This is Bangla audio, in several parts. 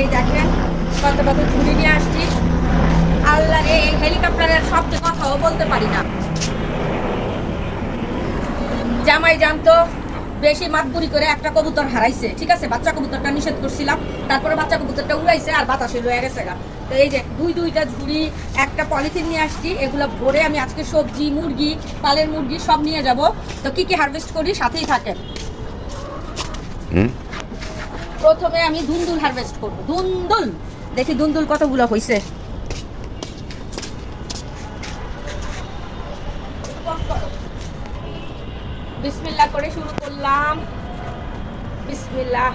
এই দেখেন কত কত ঝুড়ি নিয়ে আসছি। আল্লাহ, এই হেলিকপ্টারের শব্দে কথাও বলতে পারি না। জামাই জানতো বেশি মাতবুরি করে একটা কবুতর হারাইছে, ঠিক আছে, বাচ্চা কবুতরটা নিষেধ করছিলাম, তারপরে বাচ্চা কবুতরটা উড়াইছে আর বাতাসে রয়ে গেছে গা। তো এই যে দুইটা ঝুড়ি একটা পলিথিন নিয়ে আসছি, এগুলো ভরে আমি আজকে সবজি, মুরগি, পালের মুরগি সব নিয়ে যাব। তো কি কি হারভেস্ট করি সাথেই থাকেন। প্রথমে আমি দুন্দুল হারভেস্ট করব। দুন্দুল দেখি দুন্দুল কতগুলো হয়েছে। বিসমিল্লাহ করে শুরু করলাম। বিসমিল্লাহ।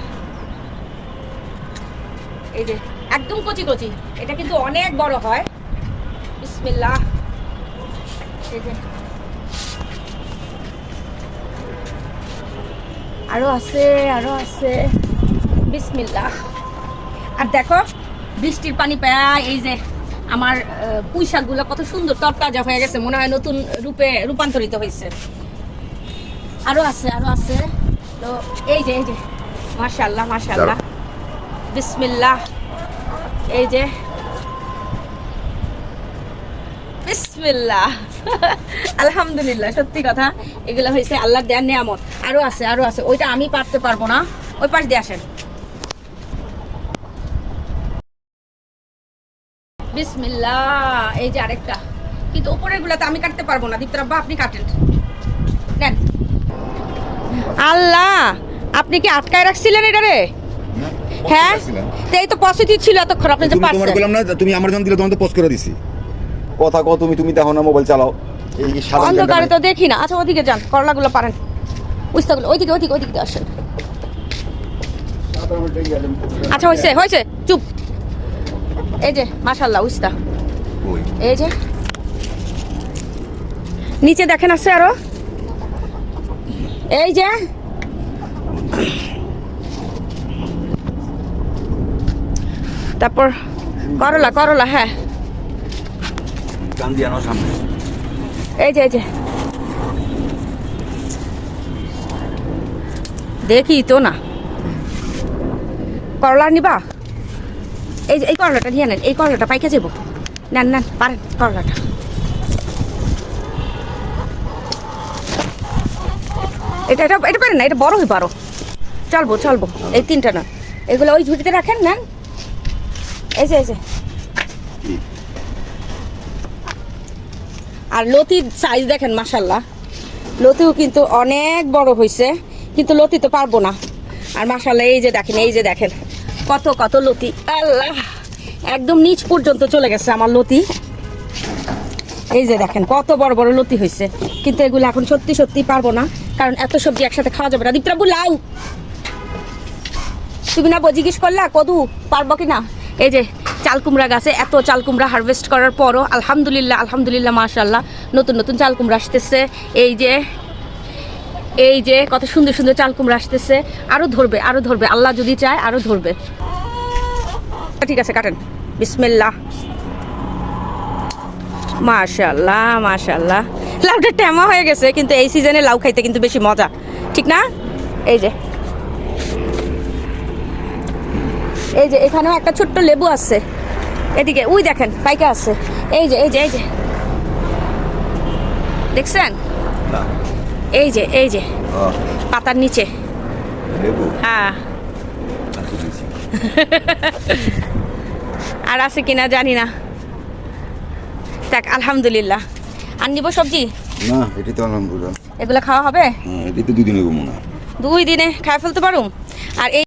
এই যে একদম কচি কচি, এটা কিন্তু অনেক বড় হয়। বিসমিল্লাহ। এই যে আরো আছে, আরো আছে। বিসমিল্লাহ। আর দেখো বৃষ্টির পানি পায়, এই যে আমার পুঁই শাকগুলো কত সুন্দর তরতাজা হয়ে গেছে, মনে হয় নতুন রূপে রূপান্তরিত হয়েছে। আরো আছে, আরো আছে। তো এই যে মাশাআল্লাহ মাশাআল্লাহ। বিসমিল্লাহ। এই যে বিসমিল্লাহ। আলহামদুলিল্লাহ, সত্যি কথা, এগুলো হয়েছে আল্লাহর দেওয়ার নিয়ামত। আরো আছে, আরো আছে। ওইটা আমি পারতে পারবো না, ওই পাশ দিয়ে আসেন। বিসমিল্লাহ। এই যে আরেকটা, কিন্তু উপরের গুলা তো আমি কাটতে পারবো না। দীপ্তরাব্বা আপনি কাটেন, নেন। আল্লাহ, আপনি কি আটকায় রাখছিলেন এটারে? হ্যাঁ, এই তো পজিটিভ ছিল এতক্ষণ, আপনি যে পারছেন। তোমার বললাম না, তুমি আমার যখন দিলে তখন তো পোস্ট করে দিছি। কথা কও, তুমি দেখো না, মোবাইল চালাও। এই সাদা অন্ধকারে তো দেখি না। আচ্ছা ওদিকে যান, করলাগুলো পারেন, উস্তাগুলো ওইদিকে আসেন। আচ্ছা হয়েছে, চুপ। এই যে মাশাআল্লাহ উস্তা। এই যে নিচে দেখেন আছে আরো। এই যে তারপর করলা, হ্যাঁ। এই যে দেখি তো না, করলা নিবা? এই করলাটা নিয়ে নেন, এই করলাটা পাইকে যাবো। নেন পারেন করলাটা। এটা পারেন না, এটা বড় হয়ে পারো। চলবো। এই তিনটা না, এগুলো ওই ঝুড়িতে রাখেন। নেন, এই যে আর লতির সাইজ দেখেন মাশাআল্লাহ। লতিও কিন্তু অনেক বড় হয়েছে, কিন্তু লতি তো পারবো না। আর মাশাআল্লাহ এই যে দেখেন কত লতি। আল্লাহ, একদম নিচ পর্যন্ত চলে গেছে আমার লতি। এই যে দেখেন কত বড় বড় লতি হয়েছে, কিন্তু এগুলো এখন সত্যি পারবো না, কারণ এত সবজি একসাথে খাওয়া যাবে না। দীপ্তরাব্বু লাউ, তুমি না জিজ্ঞেস করলা কদু পারবো কি না। এই যে চাল কুমড়া গাছে এত চাল কুমড়া হারভেস্ট করার পরও আলহামদুলিল্লাহ মাশাআল্লাহ নতুন চাল কুমড়া আসতেছে। এই যে কত সুন্দর চাল কুমড়া আসতেছে। আরো ধরবে, আল্লাহ যদি চায় আরো ধরবে। ঠিক আছে, কাটেন। বিসমিল্লাহ। মাশাআল্লাহ। লাউটা টেমা হয়ে গেছে, কিন্তু এই সিজনে লাউ খাইতে কিন্তু বেশি মজা, ঠিক না? এই যে এখানেও একটা ছোট্ট লেবু আছে, এদিকে ওই দেখেন পাইকা আছে। এই যে দেখছেন? এই যে পাতার নিচে হ্যাঁ। আর আছে কিনা জানি না। দেখ আলহামদুলিল্লাহ। আর নিব সবজি না, এটি তো আলহামদুলিল্লাহ। এগুলো খাওয়া হবে? হ্যাঁ, এটি তো 2 দিনে ঘুমো না, 2 দিনে খাই ফেলতে পারুম। আর এই